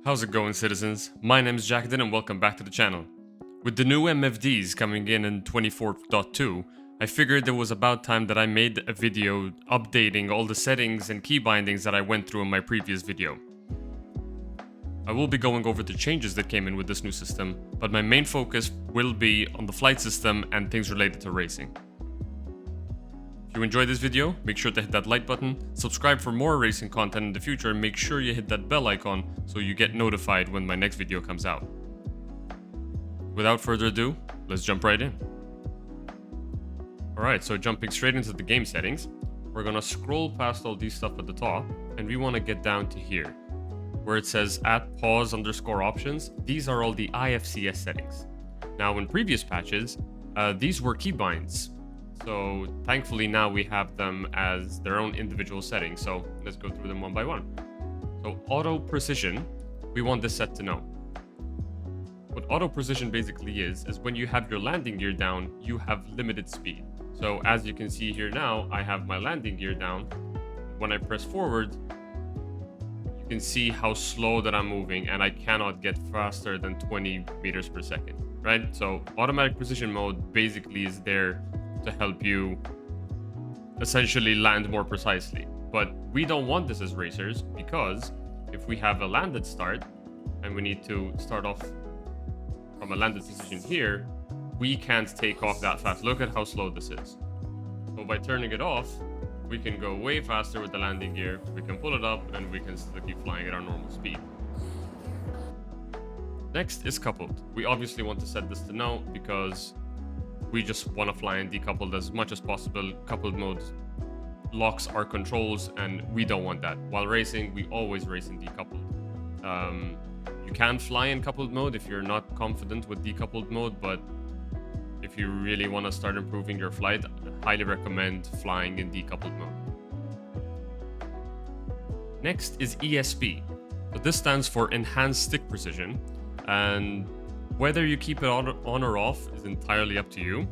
How's it going, citizens? My name is Jackden and welcome back to the channel. With the new MFDs coming in 24.2, I figured it was about time that I made a video updating all the settings and key bindings that I went through in my previous video. I will be going over the changes that came in with this new system, but my main focus will be on the flight system and things related to racing. If you enjoyed this video, make sure to hit that like button, subscribe for more racing content in the future, and make sure you hit that bell icon so you get notified when my next video comes out. Without further ado, let's jump right in. Alright, so jumping straight into the game settings, we're gonna scroll past all these stuff at the top, and we wanna get down to here, where it says @pause_options. These are all the IFCS settings. Now in previous patches, these were keybinds. So thankfully now we have them as their own individual settings. So let's go through them one by one. So auto precision, we want this set to no. What auto precision basically is when you have your landing gear down, you have limited speed. So as you can see here now, I have my landing gear down. When I press forward, you can see how slow that I'm moving, and I cannot get faster than 20 meters per second, right? So automatic precision mode basically is there to help you essentially land more precisely. But we don't want this as racers, because if we have a landed start and we need to start off from a landed position here, we can't take off that fast. Look at how slow this is. So by turning it off, we can go way faster with the landing gear, we can pull it up, and we can still keep flying at our normal speed. Next is coupled. We obviously want to set this to no, because we just want to fly in decoupled as much as possible. Coupled mode locks our controls, and we don't want that. While racing, we always race in decoupled. You can fly in coupled mode if you're not confident with decoupled mode, but if you really want to start improving your flight, I highly recommend flying in decoupled mode. Next is ESP. So this stands for Enhanced Stick Precision, and whether you keep it on or off is entirely up to you.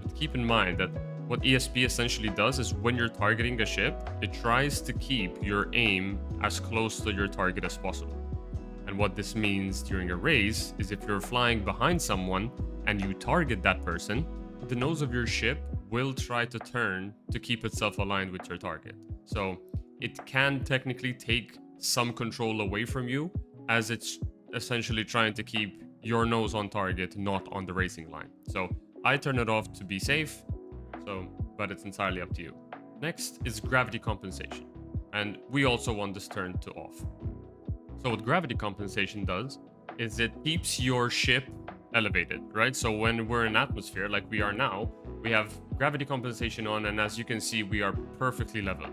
But keep in mind that what ESP essentially does is when you're targeting a ship, it tries to keep your aim as close to your target as possible. And what this means during a race is if you're flying behind someone and you target that person, the nose of your ship will try to turn to keep itself aligned with your target. So it can technically take some control away from you, as it's essentially trying to keep your nose on target, not on the racing line. So I turn it off to be safe, but it's entirely up to you. Next is gravity compensation, and we also want this turned to off. So what gravity compensation does is it keeps your ship elevated, right? So when we're in atmosphere like we are now, we have gravity compensation on, and as you can see, we are perfectly level.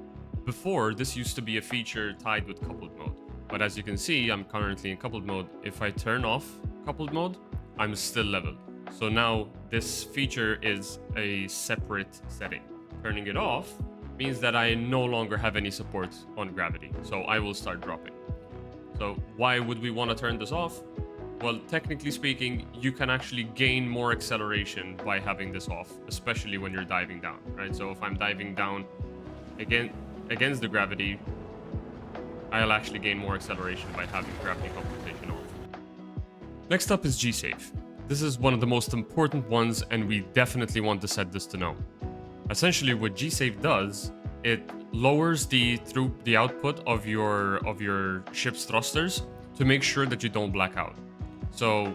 Before, this used to be a feature tied with coupled mode, but as you can see, I'm currently in coupled mode. If I turn off coupled mode, I'm still level. So now this feature is a separate setting. Turning it off means that I no longer have any support on gravity, so I will start dropping. So why would we want to turn this off? Well, technically speaking, you can actually gain more acceleration by having this off, especially when you're diving down, right? So if I'm diving down against the gravity, I'll actually gain more acceleration by having gravity compensation off. Next up is G-Safe. This is one of the most important ones, and we definitely want to set this to no. Essentially, what G-Safe does, it lowers the output of your ship's thrusters to make sure that you don't black out. So,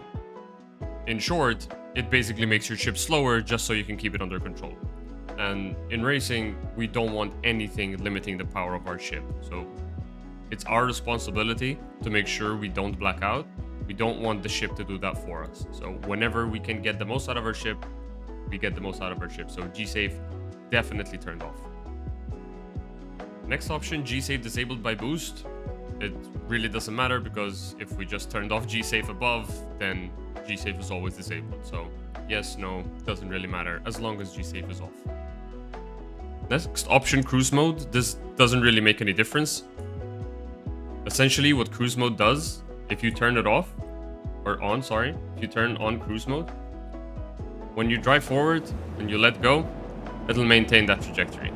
in short, it basically makes your ship slower just so you can keep it under control. And in racing, we don't want anything limiting the power of our ship. So it's our responsibility to make sure we don't black out. We don't want the ship to do that for us. So whenever we can get the most out of our ship, we get the most out of our ship. So G-Safe definitely turned off. Next option, G-Safe disabled by boost. It really doesn't matter, because if we just turned off G-Safe above, then G-Safe is always disabled. So yes, no, doesn't really matter as long as G-Safe is off. Next option, cruise mode. This doesn't really make any difference. Essentially, what cruise mode does, if you turn it off, or on, sorry, if you turn on cruise mode, when you drive forward and you let go, it'll maintain that trajectory.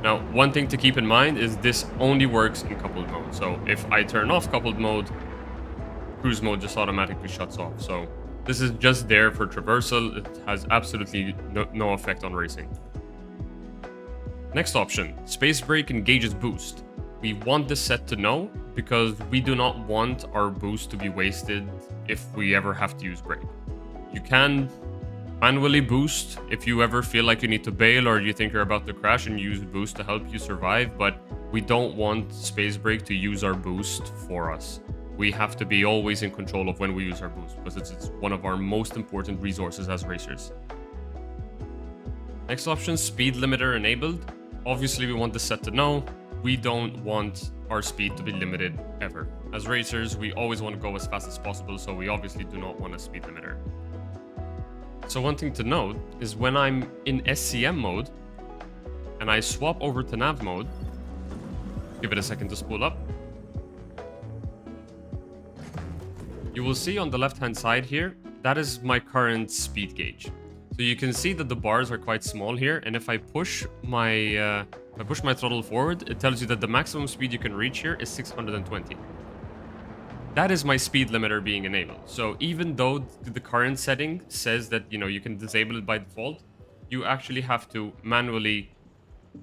Now, one thing to keep in mind is this only works in coupled mode. So if I turn off coupled mode, cruise mode just automatically shuts off. So this is just there for traversal. It has absolutely no effect on racing. Next option, space brake engages boost. We want this set to no because we do not want our boost to be wasted if we ever have to use brake. You can manually boost if you ever feel like you need to bail or you think you're about to crash and use boost to help you survive, but we don't want space brake to use our boost for us. We have to be always in control of when we use our boost because it's one of our most important resources as racers. Next option, speed limiter enabled. Obviously, we want this set to no. We don't want our speed to be limited ever. As racers, we always want to go as fast as possible, so we obviously do not want a speed limiter. So one thing to note is when I'm in SCM mode and I swap over to nav mode, give it a second to spool up, you will see on the left-hand side here, that is my current speed gauge. So you can see that the bars are quite small here, and if I push my throttle forward, it tells you that the maximum speed you can reach here is 620. That is my speed limiter being enabled. So even though the current setting says that you can disable it by default, you actually have to manually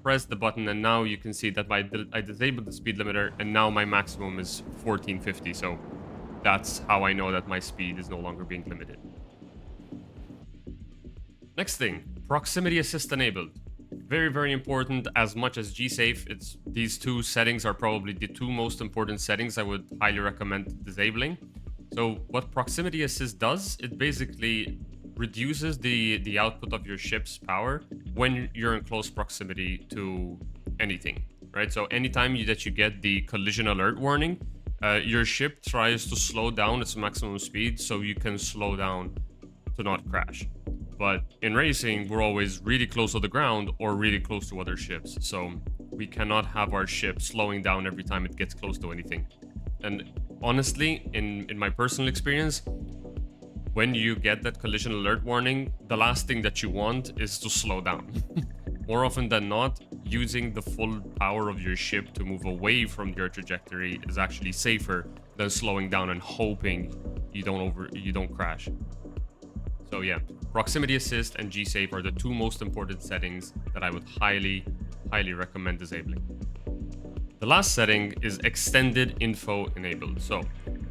press the button, and now you can see that I disabled the speed limiter, and now my maximum is 1450. So that's how I know that my speed is no longer being limited. Next thing, proximity assist enabled. Very, very important. As much as G-Safe, these two settings are probably the two most important settings I would highly recommend disabling. So what proximity assist does, it basically reduces the output of your ship's power when you're in close proximity to anything, right? So anytime that you get the collision alert warning, your ship tries to slow down its maximum speed so you can slow down to not crash. But in racing, we're always really close to the ground or really close to other ships. So we cannot have our ship slowing down every time it gets close to anything. And honestly, in my personal experience, when you get that collision alert warning, the last thing that you want is to slow down. More often than not, using the full power of your ship to move away from your trajectory is actually safer than slowing down and hoping you don't crash. So yeah, proximity assist and G-Safe are the two most important settings that I would highly recommend disabling. The last setting is extended info enabled. So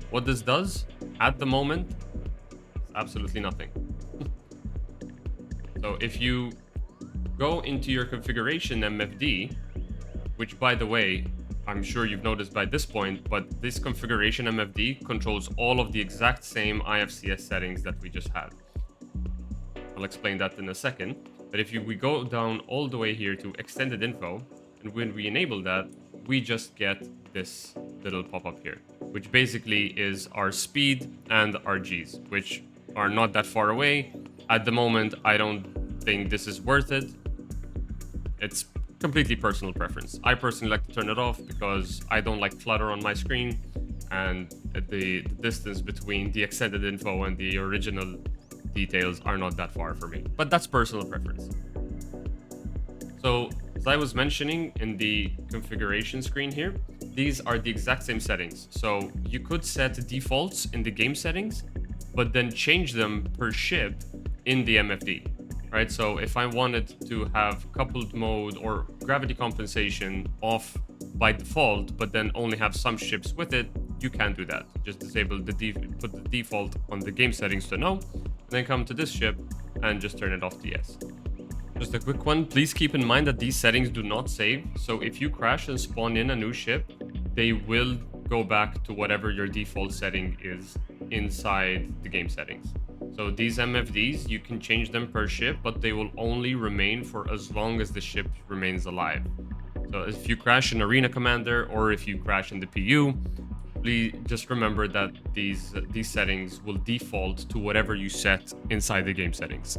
what this does at the moment is absolutely nothing. So if you go into your configuration MFD, which by the way, I'm sure you've noticed by this point, but this configuration MFD controls all of the exact same IFCS settings that we just had. I'll explain that in a second. But if we go down all the way here to extended info, and when we enable that, we just get this little pop-up here, which basically is our speed and our Gs, which are not that far away. At the moment, I don't think this is worth it. It's completely personal preference. I personally like to turn it off because I don't like clutter on my screen, and the distance between the extended info and the original details are not that far for me, but that's personal preference. So as I was mentioning in the configuration screen here, these are the exact same settings. So you could set defaults in the game settings, but then change them per ship in the MFD, right? So if I wanted to have coupled mode or gravity compensation off by default, but then only have some ships with it, you can do that. Just disable put the default on the game settings to no, then come to this ship and just turn it off to yes. Just a quick one, please keep in mind that these settings do not save. So if you crash and spawn in a new ship, they will go back to whatever your default setting is inside the game settings. So these MFDs, you can change them per ship, but they will only remain for as long as the ship remains alive. So if you crash in Arena Commander or if you crash in the PU, please just remember that these settings will default to whatever you set inside the game settings.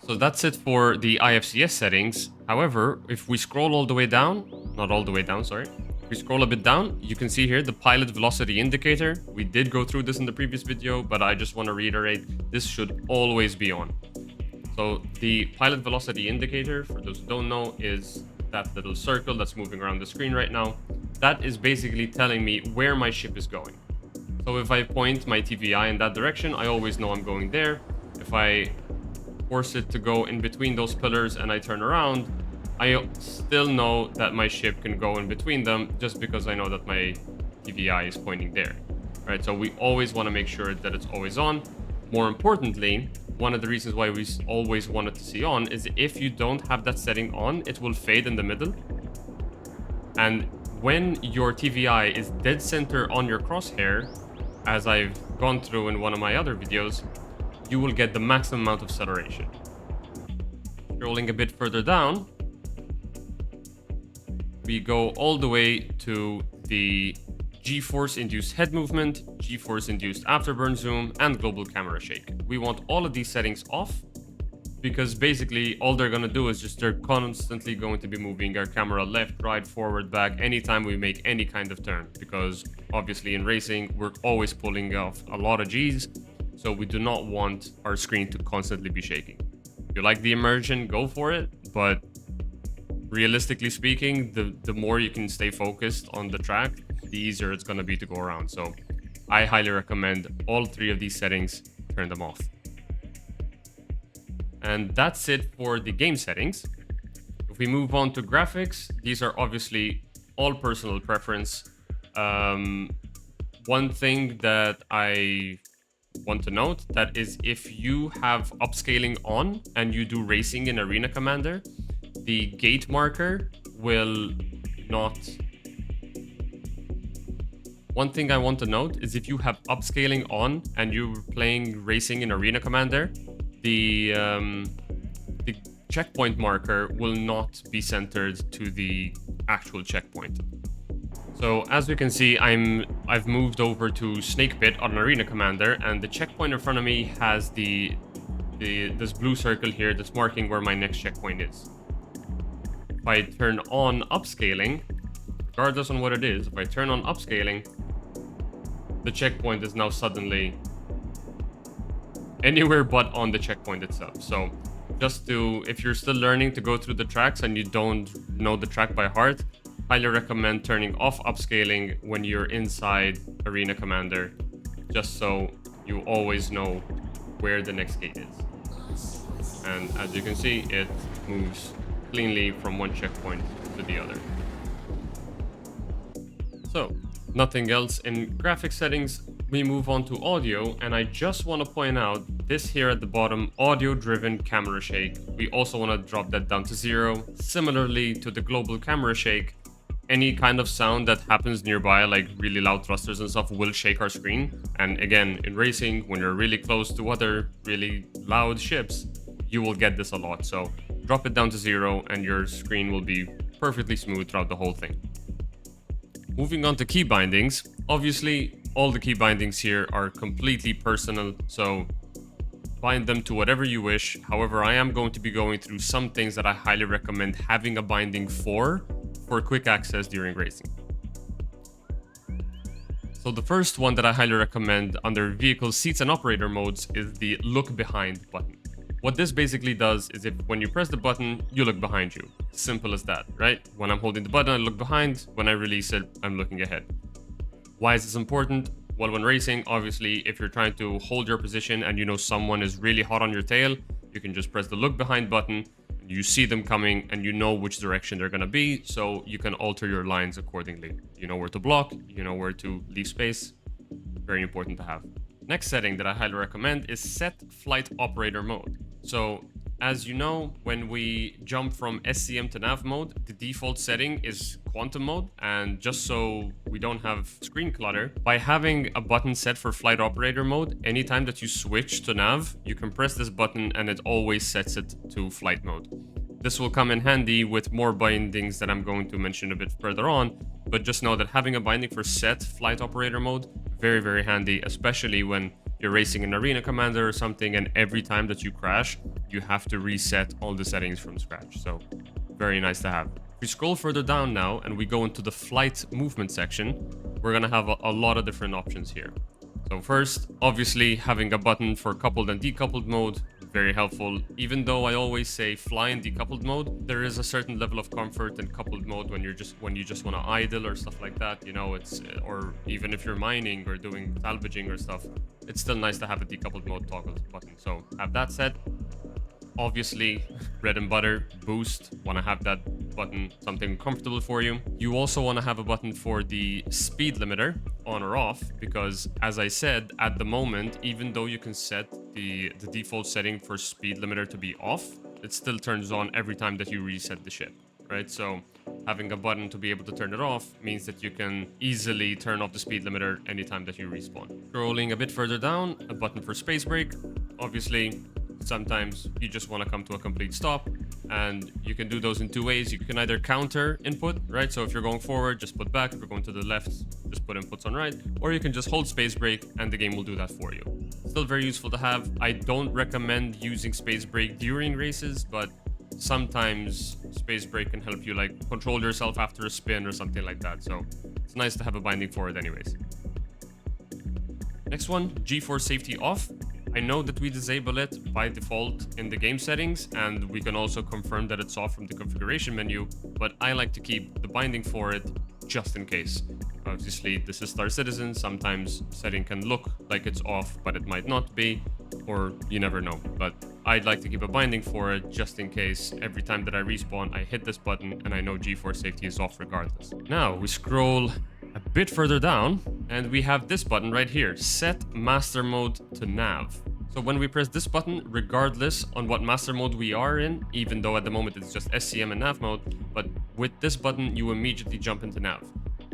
So that's it for the IFCS settings. However, if we scroll all the way down, not all the way down, sorry. If we scroll a bit down, you can see here the pilot velocity indicator. We did go through this in the previous video, but I just want to reiterate, this should always be on. So the pilot velocity indicator, for those who don't know, is that little circle that's moving around the screen right now. That is basically telling me where my ship is going. So if I point my TVI in that direction, I always know I'm going there. If I force it to go in between those pillars and I turn around, I still know that my ship can go in between them just because I know that my TVI is pointing there. Right, so we always want to make sure that it's always on. More importantly, one of the reasons why we always want it to see on is if you don't have that setting on, it will fade in the middle. And when your TVI is dead center on your crosshair, as I've gone through in one of my other videos, you will get the maximum amount of acceleration. Scrolling a bit further down, we go all the way to the G-force induced head movement, G-force induced afterburn zoom, and global camera shake. We want all of these settings off because basically all they're going to do is just they're constantly going to be moving our camera left, right, forward, back anytime we make any kind of turn, because obviously in racing we're always pulling off a lot of G's, so we do not want our screen to constantly be shaking. If you like the immersion, go for it, but realistically speaking, the more you can stay focused on the track, the easier it's going to be to go around. So I highly recommend all three of these settings, turn them off. And that's it for the game settings. If we move on to graphics, these are obviously all personal preference. One thing that I want to note that is if you have upscaling on and you do racing in Arena Commander, the gate marker will not. One thing I want to note is if you have upscaling on and you're playing racing in Arena Commander, the checkpoint marker will not be centered to the actual checkpoint. So as we can see, I've moved over to Snake Pit on Arena Commander, and the checkpoint in front of me has this blue circle here that's marking where my next checkpoint is. If I turn on upscaling, regardless on what it is, if I turn on upscaling, the checkpoint is now suddenly anywhere but on the checkpoint itself. So just if you're still learning to go through the tracks and you don't know the track by heart, highly recommend turning off upscaling when you're inside Arena Commander, just so you always know where the next gate is. And as you can see, it moves cleanly from one checkpoint to the other. So, nothing else in graphic settings. We move on to audio, and I just want to point out this here at the bottom, audio driven camera shake. We also want to drop that down to 0. Similarly to the global camera shake, any kind of sound that happens nearby, like really loud thrusters and stuff, will shake our screen. And again, in racing, when you're really close to other really loud ships, you will get this a lot. So drop it down to 0 and your screen will be perfectly smooth throughout the whole thing. Moving on to key bindings. Obviously, all the key bindings here are completely personal, so bind them to whatever you wish. However, I am going to be going through some things that I highly recommend having a binding for quick access during racing. So the first one that I highly recommend under vehicle seats and operator modes is the look behind button. What this basically does is when you press the button, you look behind you. Simple as that, right? When I'm holding the button, I look behind. When I release it, I'm looking ahead. Why is this important? Well, when racing, obviously, if you're trying to hold your position and you know someone is really hot on your tail, you can just press the look behind button. You see them coming and you know which direction they're going to be, so you can alter your lines accordingly. You know where to block, you know where to leave space. Very important to have. Next setting that I highly recommend is set flight operator mode. So as you know, when we jump from SCM to nav mode, the default setting is quantum mode, and just so we don't have screen clutter, by having a button set for flight operator mode, anytime that you switch to nav, you can press this button and it always sets it to flight mode. This will come in handy with more bindings that I'm going to mention a bit further on, but just know that having a binding for set flight operator mode, very, very handy, especially when you're racing in Arena Commander or something, and every time that you crash, you have to reset all the settings from scratch. So very nice to have. If we scroll further down now and we go into the flight movement section, we're going to have a lot of different options here. So first, obviously, having a button for coupled and decoupled mode, very helpful. Even though I always say fly in decoupled mode, there is a certain level of comfort in coupled mode when you just want to idle or stuff like that. You know, it's or even if you're mining or doing salvaging or stuff, it's still nice to have a decoupled mode toggle button. So have that set. Obviously, bread and butter, boost, want to have that button something comfortable for you. You also want to have a button for the speed limiter on or off, because as I said, at the moment, even though you can set the default setting for speed limiter to be off, it still turns on every time that you reset the ship, right? So having a button to be able to turn it off means that you can easily turn off the speed limiter anytime that you respawn. Scrolling a bit further down, a button for space break. Obviously, sometimes you just want to come to a complete stop, and you can do those in two ways. You can either counter input, right? So if you're going forward, just put back. If you're going to the left, just put inputs on right. Or you can just hold space break and the game will do that for you. Still very useful to have. I don't recommend using space break during races, but sometimes space break can help you like control yourself after a spin or something like that. So it's nice to have a binding for it anyways. Next one, G-force safety off. I know that we disable it by default in the game settings, and we can also confirm that it's off from the configuration menu, but I like to keep the binding for it just in case. Obviously, this is Star Citizen. Sometimes setting can look like it's off, but it might not be, or you never know. But I'd like to keep a binding for it just in case. Every time that I respawn, I hit this button and I know G-force safety is off regardless. Now we scroll a bit further down and we have this button right here, set master mode to nav. So when we press this button, regardless on what master mode we are in, even though at the moment it's just SCM and nav mode, but with this button you immediately jump into nav.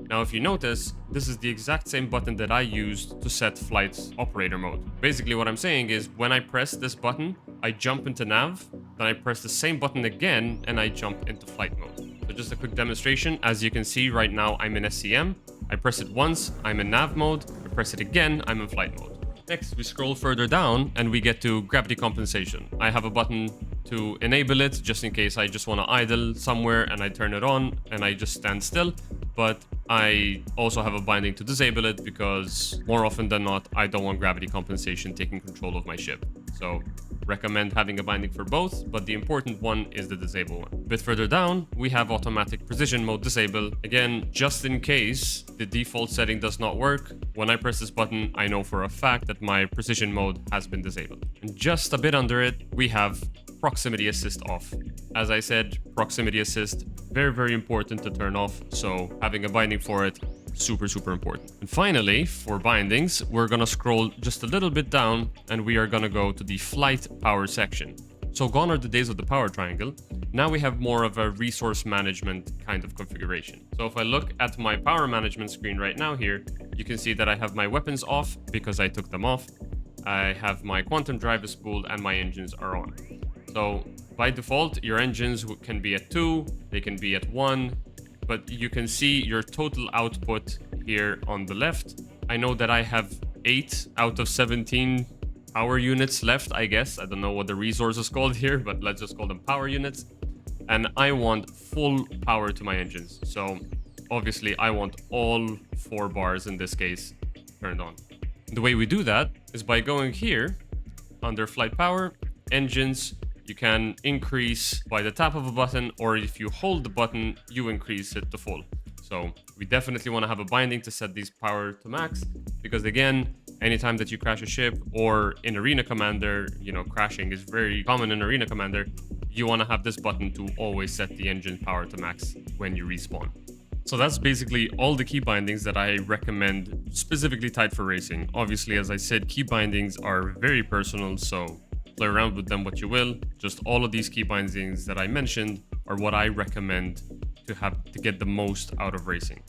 Now if you notice, this is the exact same button that I used to set flight operator mode. Basically what I'm saying is when I press this button, I jump into nav, then I press the same button again and I jump into flight mode. So just a quick demonstration. As you can see right now, I'm in SCM. I press it once, I'm in nav mode. I press it again, I'm in flight mode. Next, we scroll further down and we get to gravity compensation. I have a button to enable it just in case I just want to idle somewhere and I turn it on and I just stand still. But I also have a binding to disable it because more often than not, I don't want gravity compensation taking control of my ship. So recommend having a binding for both, but the important one is the disable one. A bit further down, we have automatic precision mode disable. Again, just in case the default setting does not work, when I press this button, I know for a fact that my precision mode has been disabled. And just a bit under it, we have proximity assist off. As I said, proximity assist, very, very important to turn off. So having a binding for it, super, super important. And finally, for bindings, we're gonna scroll just a little bit down and we are gonna go to the flight power section. So gone are the days of the power triangle. Now we have more of a resource management kind of configuration. So if I look at my power management screen right now here, you can see that I have my weapons off because I took them off. I have my quantum drive spooled and my engines are on. So by default, your engines can be at 2, they can be at 1, but you can see your total output here on the left. I know that I have 8 out of 17 power units left, I guess. I don't know what the resource is called here, but let's just call them power units. And I want full power to my engines. So obviously I want all 4 bars in this case turned on. The way we do that is by going here under flight power, engines. You can increase by the tap of a button, or if you hold the button, you increase it to full. So we definitely want to have a binding to set these power to max, because again, anytime that you crash a ship or in Arena Commander, you know, crashing is very common in Arena Commander, you want to have this button to always set the engine power to max when you respawn. So that's basically all the key bindings that I recommend specifically tied for racing. Obviously, as I said, key bindings are very personal, so play around with them what you will. Just all of these key bindings that I mentioned are what I recommend to have to get the most out of racing.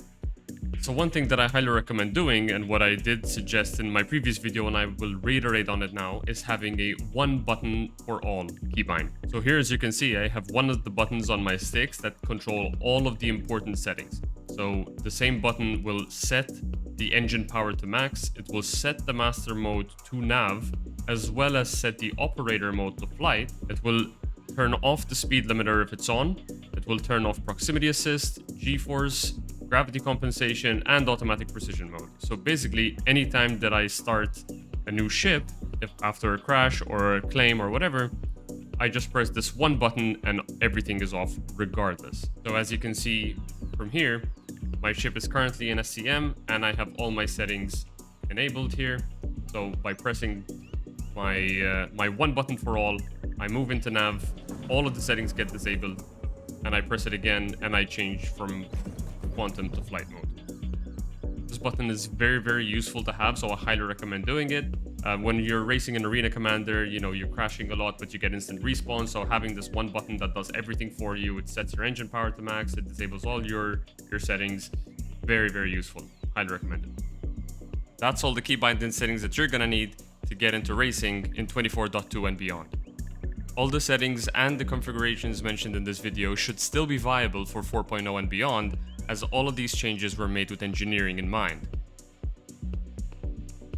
So one thing that I highly recommend doing, and what I did suggest in my previous video and I will reiterate on it now, is having a one button for all keybind. So here, as you can see, I have one of the buttons on my sticks that control all of the important settings. So the same button will set the engine power to max, it will set the master mode to nav, as well as set the operator mode to flight. It will turn off the speed limiter if it's on. It will turn off proximity assist, G-force, gravity compensation, and automatic precision mode. So basically, anytime that I start a new ship, if after a crash or a claim or whatever, I just press this one button and everything is off regardless. So as you can see from here, my ship is currently in SCM and I have all my settings enabled here. So by pressing my one button for all, I move into nav, all of the settings get disabled, and I press it again and I change from quantum to flight mode. This button is very, very useful to have, so I highly recommend doing it. When you're racing an arena commander, you know, you're crashing a lot, but you get instant respawn. So having this one button that does everything for you, it sets your engine power to max, it disables all your settings. Very, very useful. Highly recommend it. That's all the keybinding settings that you're gonna need to get into racing in 24.2 and beyond. All the settings and the configurations mentioned in this video should still be viable for 4.0 and beyond, as all of these changes were made with engineering in mind.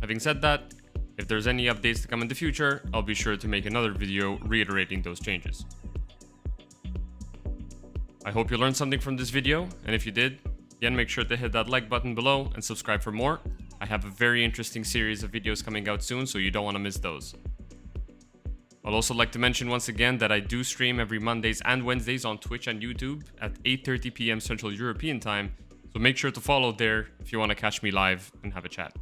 Having said that, if there's any updates to come in the future, I'll be sure to make another video reiterating those changes. I hope you learned something from this video, and if you did, again make sure to hit that like button below and subscribe for more. I have a very interesting series of videos coming out soon, so you don't want to miss those. I'd also like to mention once again that I do stream every Mondays and Wednesdays on Twitch and YouTube at 8:30 PM Central European Time, so make sure to follow there if you want to catch me live and have a chat.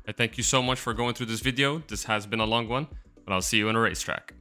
I thank you so much for going through this video. This has been a long one, but I'll see you on a racetrack.